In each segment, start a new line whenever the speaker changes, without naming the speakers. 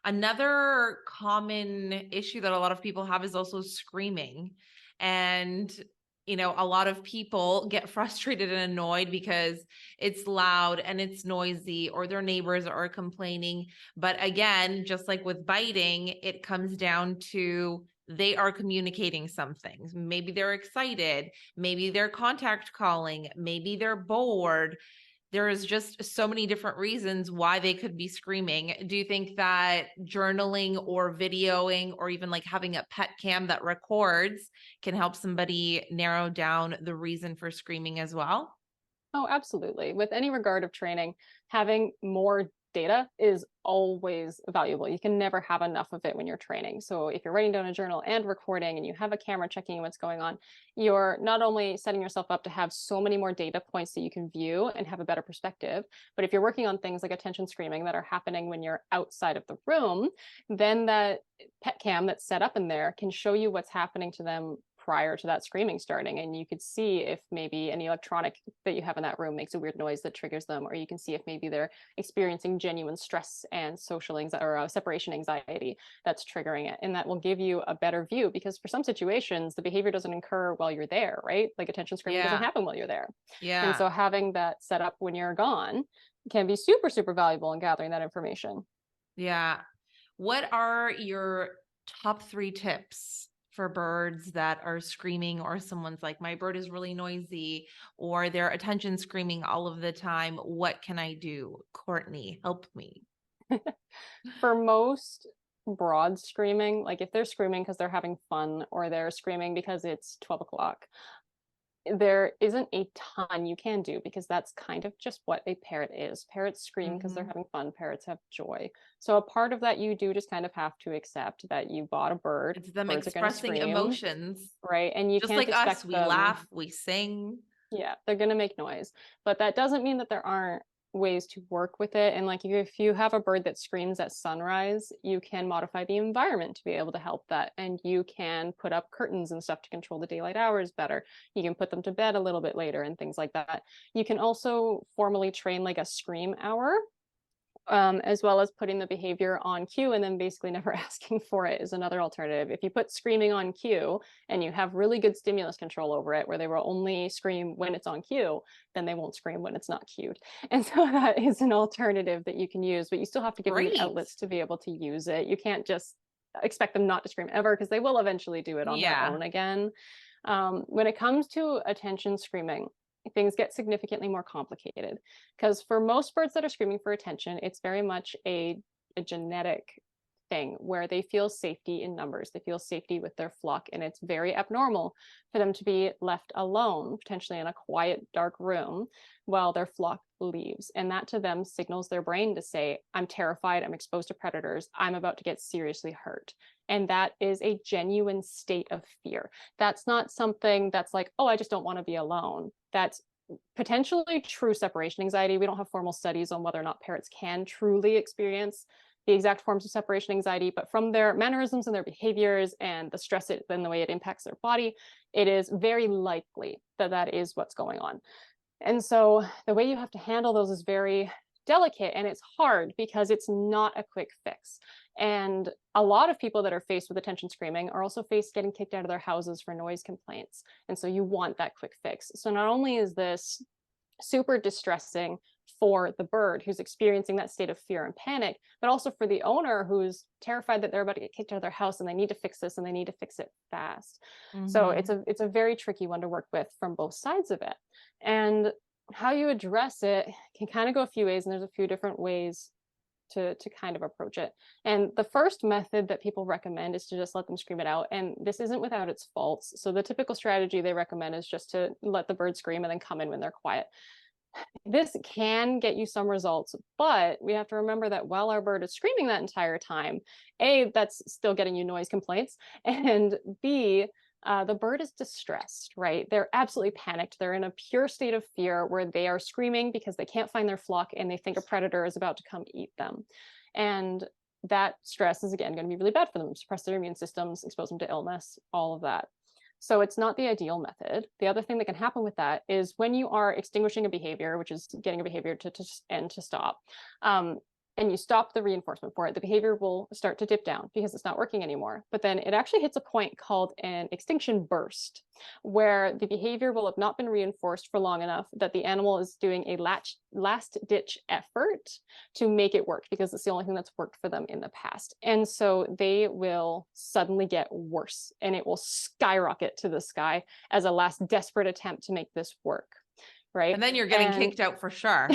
Another common issue that a lot of people have is also screaming. And, a lot of people get frustrated and annoyed because it's loud and it's noisy or their neighbors are complaining. But again, just like with biting, it comes down to they are communicating something. Maybe they're excited, maybe they're contact calling, maybe they're bored. There is just so many different reasons why they could be screaming. Do you think that journaling or videoing or even like having a pet cam that records can help somebody narrow down the reason for screaming as well?
Oh, absolutely. With any regard of training, having more data is always valuable. You can never have enough of it when you're training. So if you're writing down a journal and recording and you have a camera checking what's going on, you're not only setting yourself up to have so many more data points that you can view and have a better perspective, but if you're working on things like attention screaming that are happening when you're outside of the room, then that pet cam that's set up in there can show you what's happening to them prior to that screaming starting. And you could see if maybe any electronic that you have in that room makes a weird noise that triggers them, or you can see if maybe they're experiencing genuine stress and social anxiety or separation anxiety that's triggering it. And that will give you a better view, because for some situations, the behavior doesn't occur while you're there, right? Like attention screaming doesn't
Yeah.
happen while you're there. And
Yeah.
so having that set up when you're gone can be super, super valuable in gathering that information.
Yeah. What are your top three tips for birds that are screaming, or someone's like, my bird is really noisy, or their attention screaming all of the time? What can I do? Courtney, help me.
For most broad screaming, like if they're screaming because they're having fun or they're screaming because it's 12 o'clock, there isn't a ton you can do, because that's kind of just what a parrot is. Parrots scream because they're
Mhm.
having fun. Parrots have joy. So a part of that, you do just kind of have to accept that you bought a bird.
It's them
Birds are going to
expressing
scream,
emotions.
right? And you
Just
can't
like us,
expect
we
them.
laugh, we sing.
Yeah, they're going to make noise, but that doesn't mean that there aren't ways to work with it. And like if you have a bird that screams at sunrise, you can modify the environment to be able to help that. And you can put up curtains and stuff to control the daylight hours better. You can put them to bed a little bit later and things like that. You can also formally train like a scream hour, as well as putting the behavior on cue and then basically never asking for it is another alternative. If you put screaming on cue and you have really good stimulus control over it, where they will only scream when it's on cue, then they won't scream when it's not cued. And so that is an alternative that you can use, but you still have to give them the
Great.
outlets to be able to use it. You can't just expect them not to scream ever, because they will eventually do it on their
Yeah.
own again. When it comes to attention screaming, things get significantly more complicated, because for most birds that are screaming for attention, it's very much a genetic thing where they feel safety in numbers. They feel safety with their flock, and it's very abnormal for them to be left alone, potentially in a quiet, dark room, while their flock leaves. And that to them signals their brain to say, I'm terrified, I'm exposed to predators, I'm about to get seriously hurt. And that is a genuine state of fear. That's not something that's like, oh, I just don't want to be alone. That's potentially true separation anxiety. We don't have formal studies on whether or not parrots can truly experience the exact forms of separation anxiety, but from their mannerisms and their behaviors and the stress and the way it impacts their body, it is very likely that that is what's going on. And so the way you have to handle those is very delicate, and it's hard because it's not a quick fix. And a lot of people that are faced with attention screaming are also faced getting kicked out of their houses for noise complaints. And so you want that quick fix. So not only is this super distressing for the bird who's experiencing that state of fear and panic, but also for the owner who's terrified that they're about to get kicked out of their house and they need to fix this and they need to fix it fast. So
Hmm.
it's a very tricky one to work with from both sides of it. And how you address it can kind of go a few ways, and there's a few different ways to kind of approach it. And the first method that people recommend is to just let them scream it out. And this isn't without its faults. So the typical strategy they recommend is just to let the bird scream and then come in when they're quiet. This can get you some results, but we have to remember that while our bird is screaming that entire time, A, that's still getting you noise complaints, and B, the bird is distressed, right? They're absolutely panicked. They're in a pure state of fear where they are screaming because they can't find their flock and they think a predator is about to come eat them. And that stress is, again, going to be really bad for them, suppress their immune systems, expose them to illness, all of that. So it's not the ideal method. The other thing that can happen with that is when you are extinguishing a behavior, which is getting a behavior to end, to stop, and you stop the reinforcement for it, the behavior will start to dip down because it's not working anymore. But then it actually hits a point called an extinction burst, where the behavior will have not been reinforced for long enough that the animal is doing a last ditch effort to make it work, because it's the only thing that's worked for them in the past. And so they will suddenly get worse, and it will skyrocket to the sky as a last desperate attempt to make this work. Right.
And then you're getting kicked out for sure.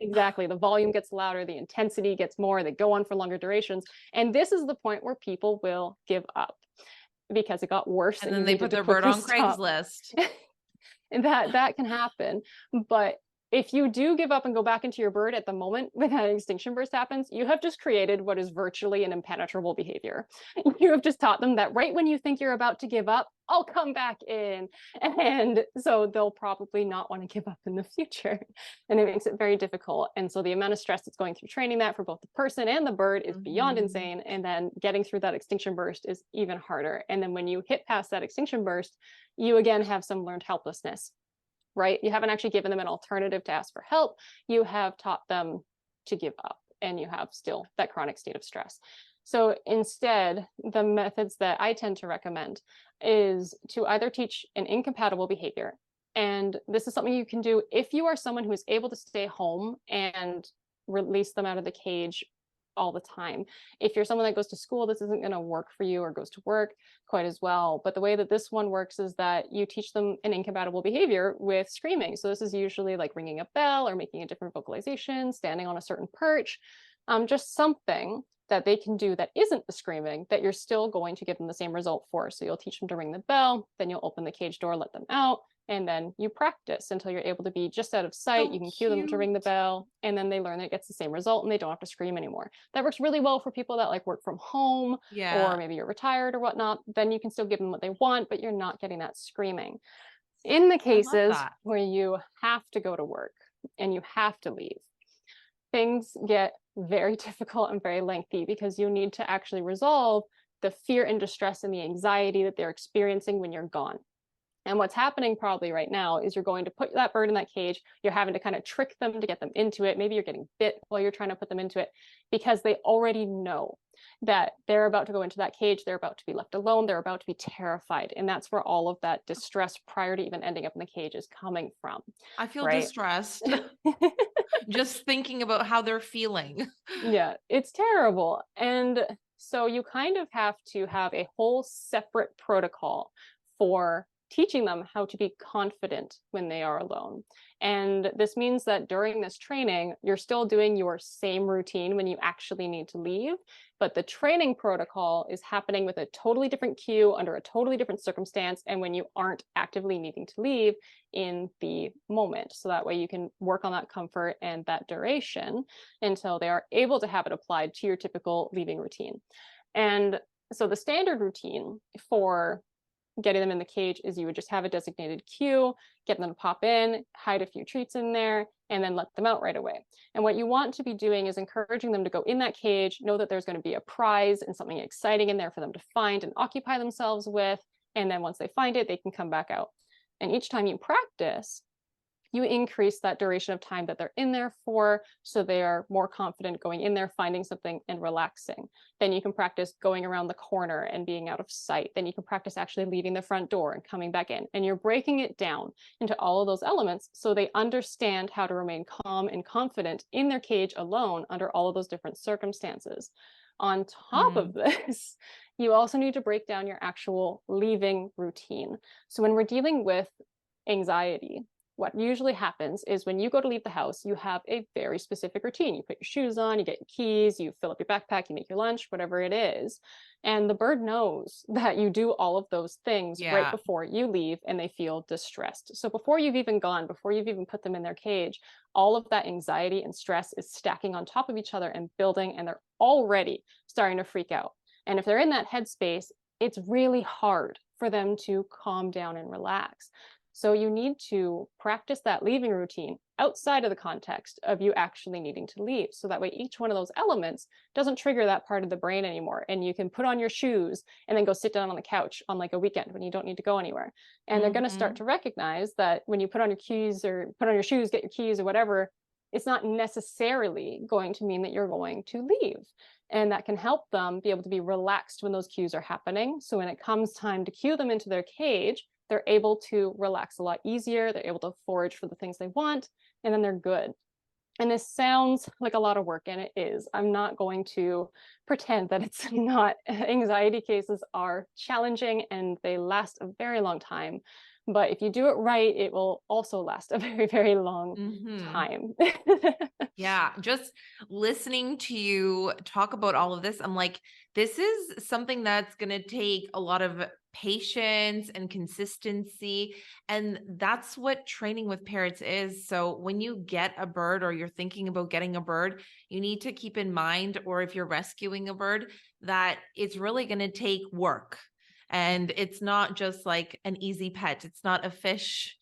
Exactly. The volume gets louder, the intensity gets more, they go on for longer durations. And this is the point where people will give up because it got worse.
And then they put their bird on Craigslist.
And that can happen. But if you do give up and go back into your bird at the moment when that extinction burst happens, you have just created what is virtually an impenetrable behavior. You have just taught them that right when you think you're about to give up, I'll come back in. And so they'll probably not want to give up in the future. And it makes it very difficult. And so the amount of stress that's going through training that for both the person and the bird is beyond insane. And then getting through that extinction burst is even harder. And then when you hit past that extinction burst, you again have some learned helplessness. Right? You haven't actually given them an alternative to ask for help. You have taught them to give up, and you have still that chronic state of stress. So instead, the methods that I tend to recommend is to either teach an incompatible behavior. And this is something you can do if you are someone who is able to stay home and release them out of the cage all the time. If you're someone that goes to school, this isn't going to work for you, or goes to work quite as well. But the way that this one works is that you teach them an incompatible behavior with screaming. So this is usually like ringing a bell or making a different vocalization, standing on a certain perch, just something that they can do that isn't the screaming that you're still going to give them the same result for. So you'll teach them to ring the bell, then you'll open the cage door, let them out, and then you practice until you're able to be just out of sight.
So
you can cue them to ring the bell, and then they learn that it gets the same result and they don't have to scream anymore. That works really well for people that like work from home, or maybe you're retired or whatnot. Then you can still give them what they want, but you're not getting that screaming. In the cases where you have to go to work and you have to leave, things get very difficult and very lengthy, because you need to actually resolve the fear and distress and the anxiety that they're experiencing when you're gone. And what's happening probably right now is you're going to put that bird in that cage. You're having to kind of trick them to get them into it. Maybe you're getting bit while you're trying to put them into it, because they already know that they're about to go into that cage. They're about to be left alone. They're about to be terrified. And that's where all of that distress prior to even ending up in the cage is coming from.
I feel distressed just thinking about how they're feeling.
Yeah, it's terrible. And so you kind of have to have a whole separate protocol for teaching them how to be confident when they are alone. And this means that during this training, you're still doing your same routine when you actually need to leave, but the training protocol is happening with a totally different cue under a totally different circumstance, and when you aren't actively needing to leave in the moment. So that way you can work on that comfort and that duration until they are able to have it applied to your typical leaving routine. And so the standard routine for getting them in the cage is you would just have a designated cue, get them to pop in, hide a few treats in there, and then let them out right away. And what you want to be doing is encouraging them to go in that cage, know that there's going to be a prize and something exciting in there for them to find and occupy themselves with. And then once they find it, they can come back out. And each time you practice, you increase that duration of time that they're in there for, so they are more confident going in there, finding something and relaxing. Then you can practice going around the corner and being out of sight. Then you can practice actually leaving the front door and coming back in. And you're breaking it down into all of those elements so they understand how to remain calm and confident in their cage alone under all of those different circumstances. On top of this, you also need to break down your actual leaving routine. So when we're dealing with anxiety, what usually happens is when you go to leave the house, you have a very specific routine. You put your shoes on, you get your keys, you fill up your backpack, you make your lunch, whatever it is. And the bird knows that you do all of those things right before you leave, and they feel distressed. So before you've even gone, before you've even put them in their cage, all of that anxiety and stress is stacking on top of each other and building, and they're already starting to freak out. And if they're in that headspace, it's really hard for them to calm down and relax. So you need to practice that leaving routine outside of the context of you actually needing to leave. So that way each one of those elements doesn't trigger that part of the brain anymore. And you can put on your shoes and then go sit down on the couch on like a weekend when you don't need to go anywhere. And they're going to start to recognize that when you put on your keys or put on your shoes, get your keys or whatever, it's not necessarily going to mean that you're going to leave. And that can help them be able to be relaxed when those cues are happening. So when it comes time to cue them into their cage, they're able to relax a lot easier. They're able to forage for the things they want, and then they're good. And this sounds like a lot of work, and it is. I'm not going to pretend that it's not. Anxiety cases are challenging and they last a very long time. But if you do it right, it will also last a very, very long
Hmm.
time.
Yeah, just listening to you talk about all of this, I'm like, this is something that's going to take a lot of patience and consistency. And that's what training with parrots is. So when you get a bird or you're thinking about getting a bird, you need to keep in mind, or if you're rescuing a bird, that it's really going to take work. And it's not just like an easy pet. It's not a fish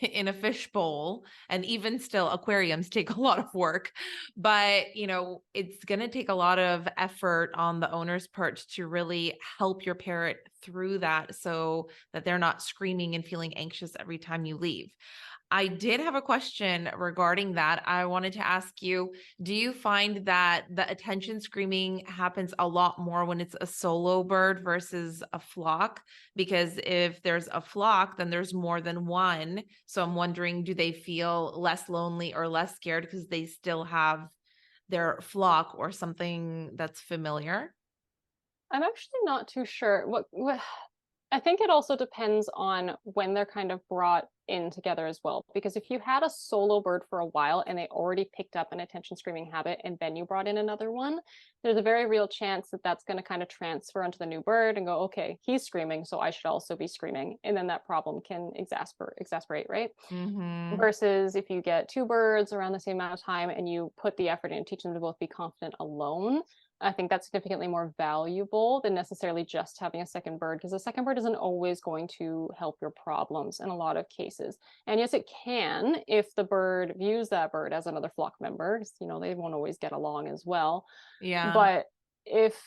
in a fish bowl, and even still aquariums take a lot of work, but it's going to take a lot of effort on the owner's part to really help your parrot through that, so that they're not screaming and feeling anxious every time you leave. I did have a question regarding that. I wanted to ask you, do you find that the attention screaming happens a lot more when it's a solo bird versus a flock? Because if there's a flock, then there's more than one. So I'm wondering, do they feel less lonely or less scared because they still have their flock or something that's familiar?
I'm actually not too sure. What I think it also depends on when they're kind of brought in together as well. Because if you had a solo bird for a while and they already picked up an attention screaming habit and then you brought in another one, there's a very real chance that that's going to kind of transfer onto the new bird and go, okay, he's screaming, so I should also be screaming. And then that problem can exasperate, right?
Mm-hmm.
Versus if you get two birds around the same amount of time and you put the effort in teaching them to both be confident alone, I think that's significantly more valuable than necessarily just having a second bird, because a second bird isn't always going to help your problems in a lot of cases. And yes, it can if the bird views that bird as another flock member, because they won't always get along as well.
Yeah.
But if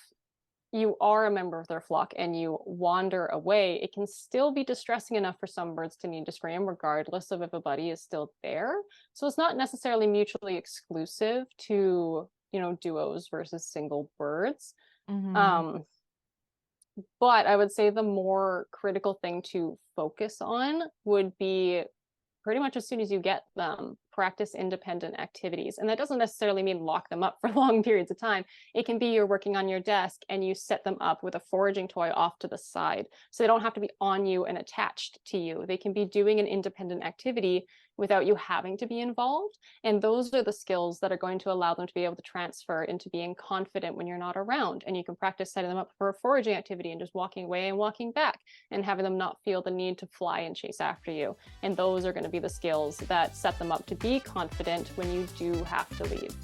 you are a member of their flock and you wander away, it can still be distressing enough for some birds to need to scream, regardless of if a buddy is still there. So it's not necessarily mutually exclusive to, duos versus single birds.
Mm-hmm.
Um, but I would say the more critical thing to focus on would be pretty much as soon as you get them, practice independent activities. And that doesn't necessarily mean lock them up for long periods of time. It can be you're working on your desk and you set them up with a foraging toy off to the side. So they don't have to be on you and attached to you. They can be doing an independent activity without you having to be involved. And those are the skills that are going to allow them to be able to transfer into being confident when you're not around. And you can practice setting them up for a foraging activity and just walking away and walking back and having them not feel the need to fly and chase after you. And those are going to be the skills that set them up to be confident when you do have to leave.